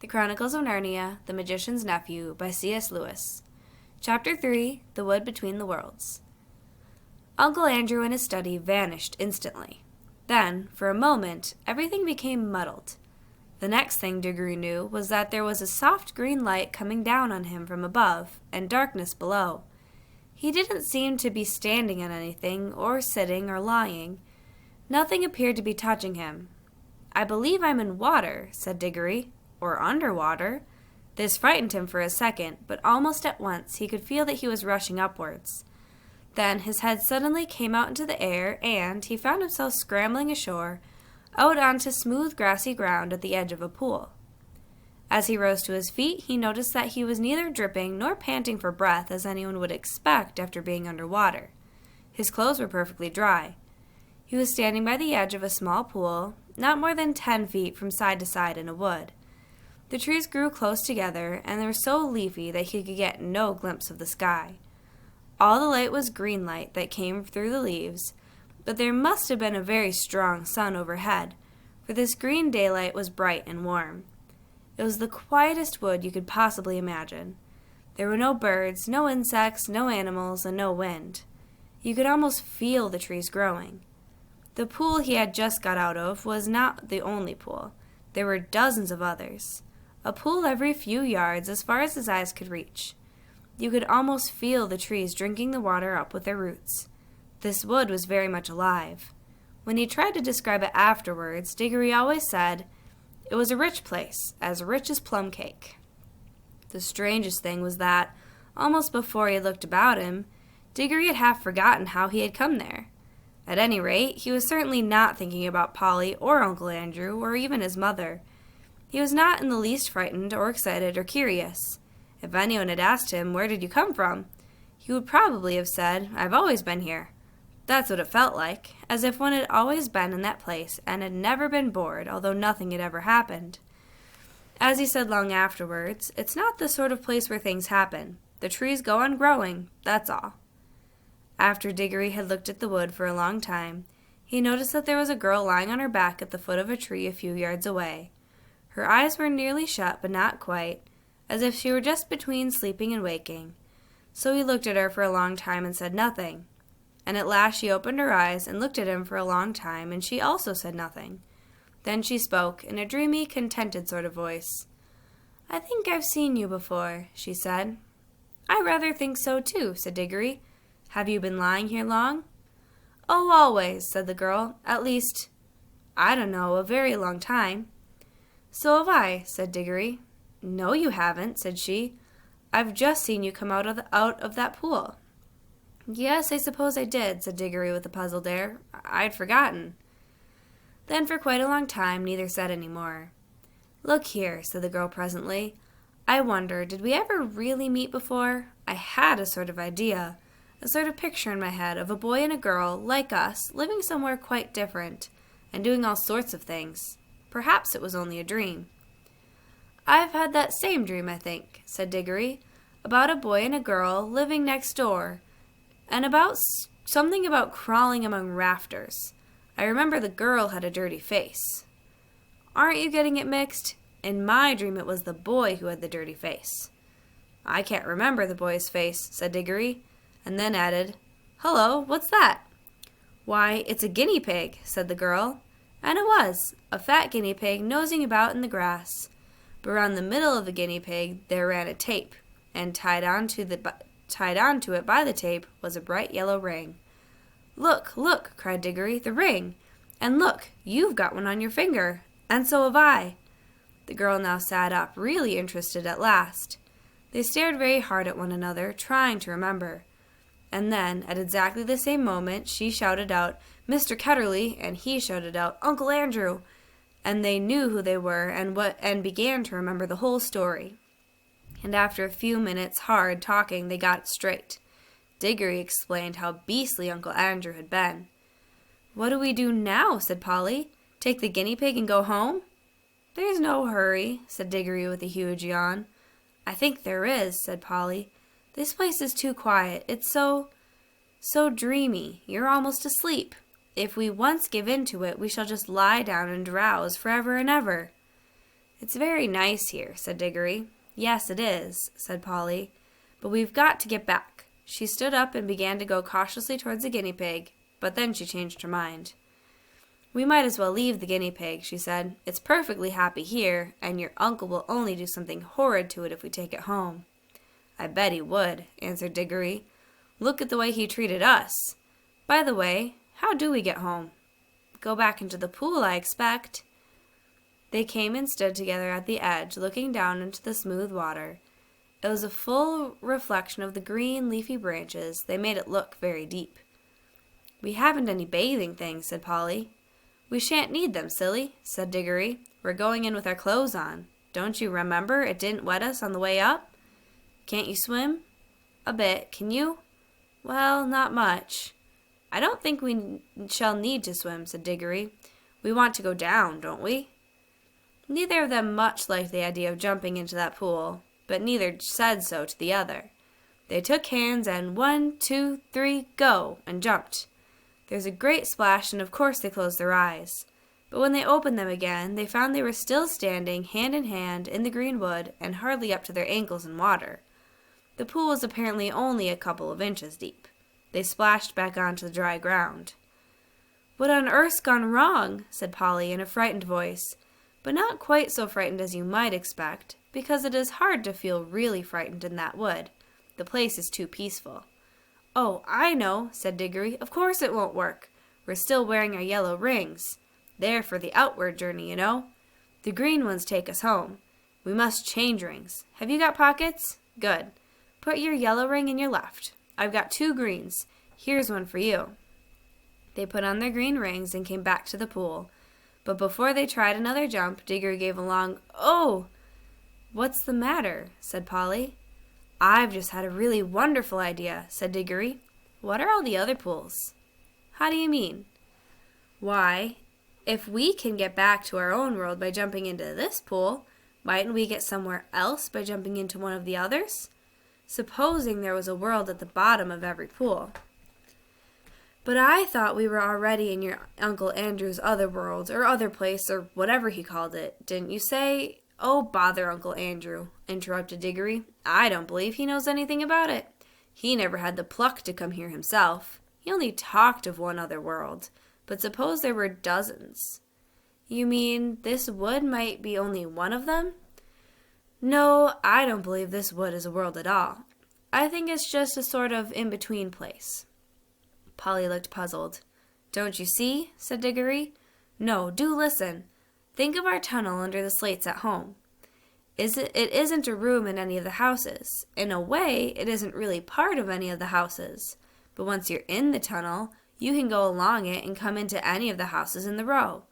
The Chronicles of Narnia, The Magician's Nephew by C.S. Lewis. Chapter 3, The Wood Between the Worlds. Uncle Andrew in his study vanished instantly. Then, for a moment, everything became muddled. The next thing Diggory knew was that there was a soft green light coming down on him from above, and darkness below. He didn't seem to be standing on anything, or sitting, or lying. Nothing appeared to be touching him. "I believe I'm in water," said Diggory. Or underwater. This frightened him for a second, but almost at once he could feel that he was rushing upwards. Then his head suddenly came out into the air, and he found himself scrambling ashore, out onto smooth grassy ground at the edge of a pool. As he rose to his feet, he noticed that he was neither dripping nor panting for breath as anyone would expect after being underwater. His clothes were perfectly dry. He was standing by the edge of a small pool, not more than 10 feet from side to side in a wood. The trees grew close together, and they were so leafy that he could get no glimpse of the sky. All the light was green light that came through the leaves, but there must have been a very strong sun overhead, for this green daylight was bright and warm. It was the quietest wood you could possibly imagine. There were no birds, no insects, no animals, and no wind. You could almost feel the trees growing. The pool he had just got out of was not the only pool. There were dozens of others. A pool every few yards as far as his eyes could reach. You could almost feel the trees drinking the water up with their roots. This wood was very much alive. When he tried to describe it afterwards, Diggory always said, it was a rich place, as rich as plum cake. The strangest thing was that, almost before he looked about him, Diggory had half forgotten how he had come there. At any rate, he was certainly not thinking about Polly or Uncle Andrew or even his mother. He was not in the least frightened or excited or curious. If anyone had asked him, "Where did you come from?" he would probably have said, "I've always been here." That's what it felt like, as if one had always been in that place and had never been bored, although nothing had ever happened. As he said long afterwards, it's not the sort of place where things happen. The trees go on growing, that's all. After Diggory had looked at the wood for a long time, he noticed that there was a girl lying on her back at the foot of a tree a few yards away. Her eyes were nearly shut, but not quite, as if she were just between sleeping and waking. So he looked at her for a long time and said nothing. And at last she opened her eyes and looked at him for a long time, and she also said nothing. Then she spoke, in a dreamy, contented sort of voice. "I think I've seen you before," she said. "I rather think so, too," said Diggory. "Have you been lying here long?" "Oh, always," said the girl. "At least, I don't know, a very long time." "So have I," said Diggory. "No, you haven't," said she. "I've just seen you come out of that pool." "Yes, I suppose I did," said Diggory with a puzzled air. "I'd forgotten." Then for quite a long time neither said any more. "Look here," said the girl presently. "I wonder, did we ever really meet before? I had a sort of idea, a sort of picture in my head of a boy and a girl, like us, living somewhere quite different, and doing all sorts of things. Perhaps it was only a dream." "I've had that same dream, I think," said Diggory, "about a boy and a girl living next door, and about something about crawling among rafters. I remember the girl had a dirty face." "Aren't you getting it mixed? In my dream it was the boy who had the dirty face." "I can't remember the boy's face," said Diggory, and then added, "Hullo, what's that?" "Why, it's a guinea pig," said the girl. And it was, a fat guinea pig nosing about in the grass. But round the middle of the guinea pig there ran a tape, and tied on to it by the tape was a bright yellow ring. "Look, look," cried Diggory, "the ring! And look, you've got one on your finger, and so have I." The girl now sat up, really interested at last. They stared very hard at one another, trying to remember. And then, at exactly the same moment, she shouted out, "Mr. Ketterly," and he shouted out, "Uncle Andrew," and they knew who they were and began to remember the whole story. And after a few minutes' hard talking, they got it straight. Diggory explained how beastly Uncle Andrew had been. "What do we do now?" said Polly. "Take the guinea pig and go home?" "There's no hurry," said Diggory with a huge yawn. "I think there is," said Polly. "This place is too quiet. It's so dreamy. You're almost asleep. If we once give in to it, we shall just lie down and drowse forever and ever." "It's very nice here," said Diggory. "Yes, it is," said Polly. "But we've got to get back." She stood up and began to go cautiously towards the guinea pig, but then she changed her mind. "We might as well leave the guinea pig," she said. "It's perfectly happy here, and your uncle will only do something horrid to it if we take it home." "I bet he would," answered Diggory. "Look at the way he treated us. By the way, how do we get home?" "Go back into the pool, I expect." They came and stood together at the edge, looking down into the smooth water. It was a full reflection of the green, leafy branches. They made it look very deep. "We haven't any bathing things," said Polly. "We shan't need them, silly," said Diggory. "We're going in with our clothes on. Don't you remember it didn't wet us on the way up?" "Can't you swim?" "A bit. Can you?" "Well, not much." "I don't think we shall need to swim," said Diggory. "We want to go down, don't we?" Neither of them much liked the idea of jumping into that pool, but neither said so to the other. They took hands and 1, 2, 3, go, and jumped. There was a great splash, and of course they closed their eyes. But when they opened them again, they found they were still standing hand in hand in the green wood and hardly up to their ankles in water. The pool was apparently only a couple of inches deep. They splashed back onto the dry ground. "What on earth's gone wrong?" said Polly in a frightened voice, but not quite so frightened as you might expect, because it is hard to feel really frightened in that wood. The place is too peaceful. "Oh, I know," said Diggory. "Of course it won't work. We're still wearing our yellow rings. They're for the outward journey, you know. The green ones take us home. We must change rings. Have you got pockets? Good. Put your yellow ring in your left. I've got 2 greens. Here's one for you." They put on their green rings and came back to the pool. But before they tried another jump, Diggory gave a long, "Oh!" "What's the matter?" said Polly. "I've just had a really wonderful idea," said Diggory. "What are all the other pools?" "How do you mean?" "Why, if we can get back to our own world by jumping into this pool, mightn't we get somewhere else by jumping into one of the others? Supposing there was a world at the bottom of every pool." "But I thought we were already in your Uncle Andrew's other world, or other place, or whatever he called it, didn't you say?" "Oh, bother Uncle Andrew," interrupted Diggory. "I don't believe he knows anything about it. He never had the pluck to come here himself. He only talked of one other world. But suppose there were dozens." "You mean this wood might be only one of them?" "No, I don't believe this wood is a world at all. I think it's just a sort of in-between place." Polly looked puzzled. "Don't you see?" said Diggory. "No, do listen. Think of our tunnel under the slates at home. It isn't a room in any of the houses. In a way, it isn't really part of any of the houses. But once you're in the tunnel, you can go along it and come into any of the houses in the row.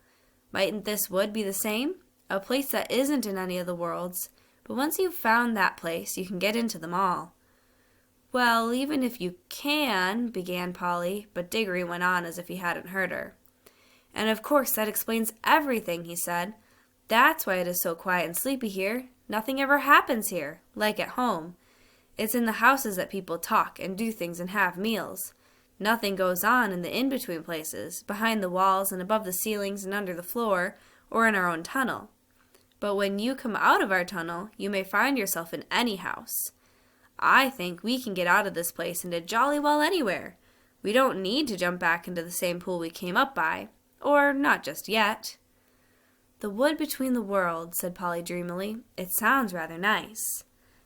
Mightn't this wood be the same? A place that isn't in any of the worlds, but once you've found that place, you can get into them all." "Well, even if you can," began Polly, but Diggory went on as if he hadn't heard her. "And of course that explains everything," he said. "That's why it is so quiet and sleepy here. Nothing ever happens here, like at home. It's in the houses that people talk and do things and have meals. Nothing goes on in the in-between places, behind the walls and above the ceilings and under the floor, or in our own tunnel. But when you come out of our tunnel, you may find yourself in any house. I think we can get out of this place into jolly well anywhere. We don't need to jump back into the same pool we came up by, or not just yet." "The wood between the worlds," said Polly dreamily. "It sounds rather nice."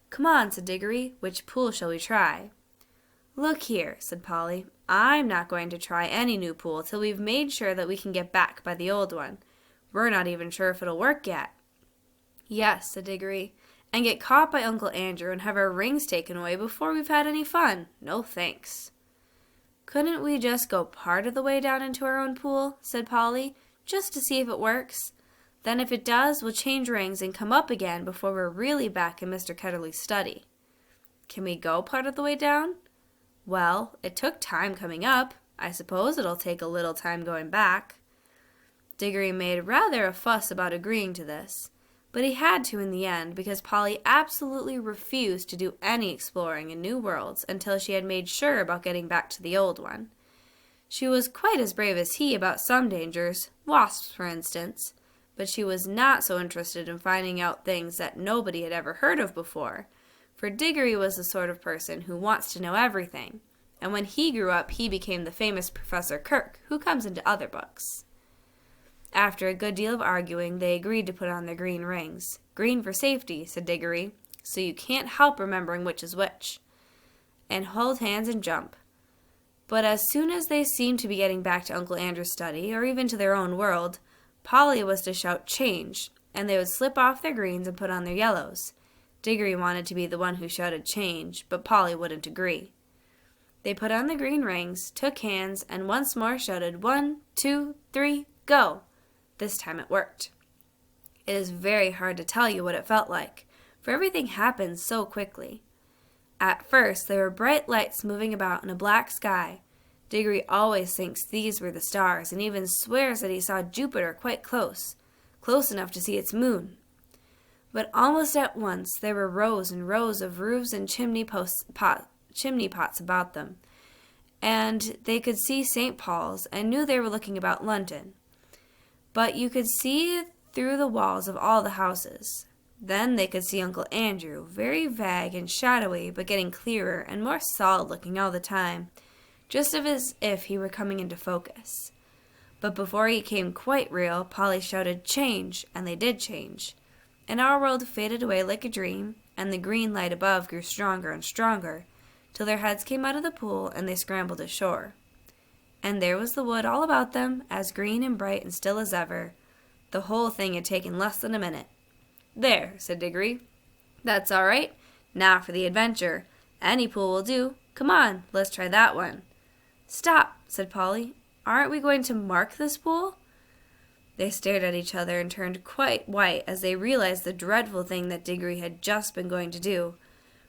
"Come on," said Diggory. "Which pool shall we try?" "Look here," said Polly. "I'm not going to try any new pool till we've made sure that we can get back by the old one. We're not even sure if it'll work yet." "Yes," said Diggory, "and get caught by Uncle Andrew and have our rings taken away before we've had any fun. No thanks." "Couldn't we just go part of the way down into our own pool?" said Polly, "just to see if it works? Then if it does, we'll change rings and come up again before we're really back in Mr. Ketterly's study." "Can we go part of the way down?" "Well, it took time coming up. I suppose it'll take a little time going back." Diggory made rather a fuss about agreeing to this, but he had to in the end because Polly absolutely refused to do any exploring in new worlds until she had made sure about getting back to the old one. She was quite as brave as he about some dangers, wasps for instance, but she was not so interested in finding out things that nobody had ever heard of before, for Diggory was the sort of person who wants to know everything, and when he grew up he became the famous Professor Kirk, who comes into other books. After a good deal of arguing, they agreed to put on their green rings. "Green for safety," said Diggory, "so you can't help remembering which is which. And hold hands and jump." But as soon as they seemed to be getting back to Uncle Andrew's study, or even to their own world, Polly was to shout "change," and they would slip off their greens and put on their yellows. Diggory wanted to be the one who shouted "change," but Polly wouldn't agree. They put on the green rings, took hands, and once more shouted 1, 2, 3, go! This time it worked. It is very hard to tell you what it felt like, for everything happened so quickly. At first, there were bright lights moving about in a black sky. Diggory always thinks these were the stars, and even swears that he saw Jupiter quite close enough to see its moon. But almost at once there were rows and rows of roofs and chimney pots about them, and they could see St. Paul's and knew they were looking about London. But you could see through the walls of all the houses. Then they could see Uncle Andrew, very vague and shadowy, but getting clearer and more solid-looking all the time, just as if he were coming into focus. But before he came quite real, Polly shouted "change," and they did change. And our world faded away like a dream, and the green light above grew stronger and stronger, till their heads came out of the pool and they scrambled ashore. And there was the wood all about them, as green and bright and still as ever. The whole thing had taken less than a minute. "There," said Diggory. "That's all right. Now for the adventure. Any pool will do. Come on, let's try that one." "Stop," said Polly. "Aren't we going to mark this pool?" They stared at each other and turned quite white as they realized the dreadful thing that Diggory had just been going to do.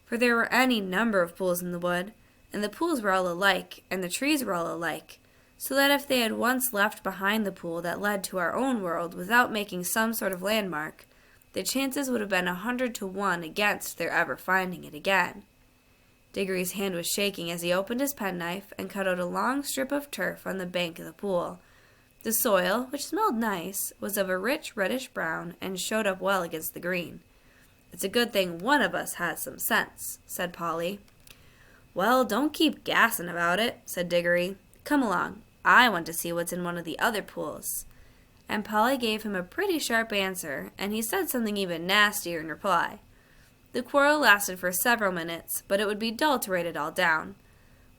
For there were any number of pools in the wood, and the pools were all alike, and the trees were all alike, so that if they had once left behind the pool that led to our own world without making some sort of landmark, the chances would have been 100 to 1 against their ever finding it again. Diggory's hand was shaking as he opened his penknife and cut out a long strip of turf on the bank of the pool. The soil, which smelled nice, was of a rich reddish-brown and showed up well against the green. "It's a good thing one of us has some sense," said Polly. "Well, don't keep gassing about it," said Diggory. "Come along. I want to see what's in one of the other pools." And Polly gave him a pretty sharp answer, and he said something even nastier in reply. The quarrel lasted for several minutes, but it would be dull to write it all down.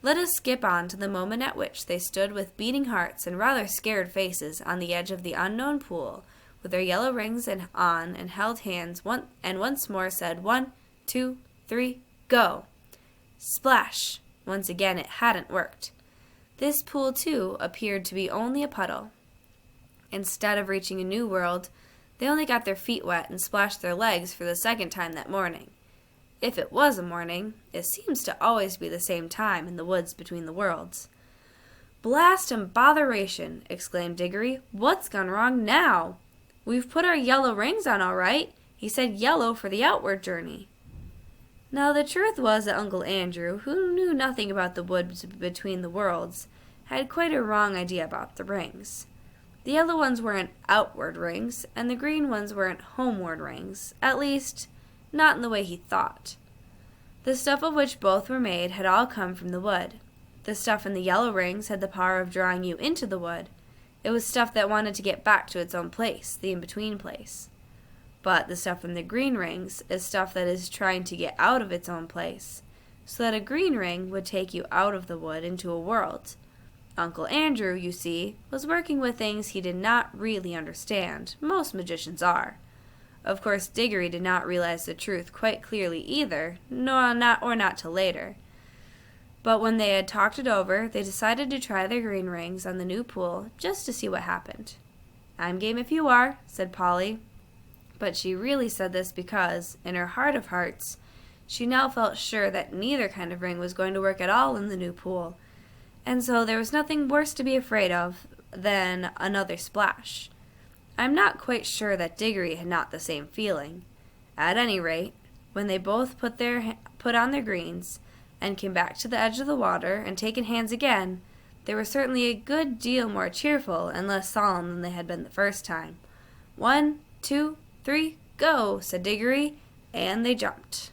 Let us skip on to the moment at which they stood with beating hearts and rather scared faces on the edge of the unknown pool, with their yellow rings on and held hands, and once more said 1, 2, 3, go! Splash! Once again it hadn't worked. This pool, too, appeared to be only a puddle. Instead of reaching a new world, they only got their feet wet and splashed their legs for the second time that morning. If it was a morning, it seems to always be the same time in the woods between the worlds. "Blast and botheration!" exclaimed Diggory. "What's gone wrong now? We've put our yellow rings on all right. He said yellow for the outward journey." Now the truth was that Uncle Andrew, who knew nothing about the woods between the worlds, had quite a wrong idea about the rings. The yellow ones weren't outward rings, and the green ones weren't homeward rings, at least, not in the way he thought. The stuff of which both were made had all come from the wood. The stuff in the yellow rings had the power of drawing you into the wood. It was stuff that wanted to get back to its own place, the in-between place. But the stuff in the green rings is stuff that is trying to get out of its own place, so that a green ring would take you out of the wood into a world. Uncle Andrew, you see, was working with things he did not really understand. Most magicians are. Of course, Diggory did not realize the truth quite clearly either, not till later. But when they had talked it over, they decided to try their green rings on the new pool just to see what happened. "I'm game if you are," said Polly. But she really said this because, in her heart of hearts, she now felt sure that neither kind of ring was going to work at all in the new pool, and so there was nothing worse to be afraid of than another splash. I'm not quite sure that Diggory had not the same feeling. At any rate, when they both put on their greens and came back to the edge of the water and taken hands again, they were certainly a good deal more cheerful and less solemn than they had been the first time. 1, 2, 3, go, said Diggory, and they jumped.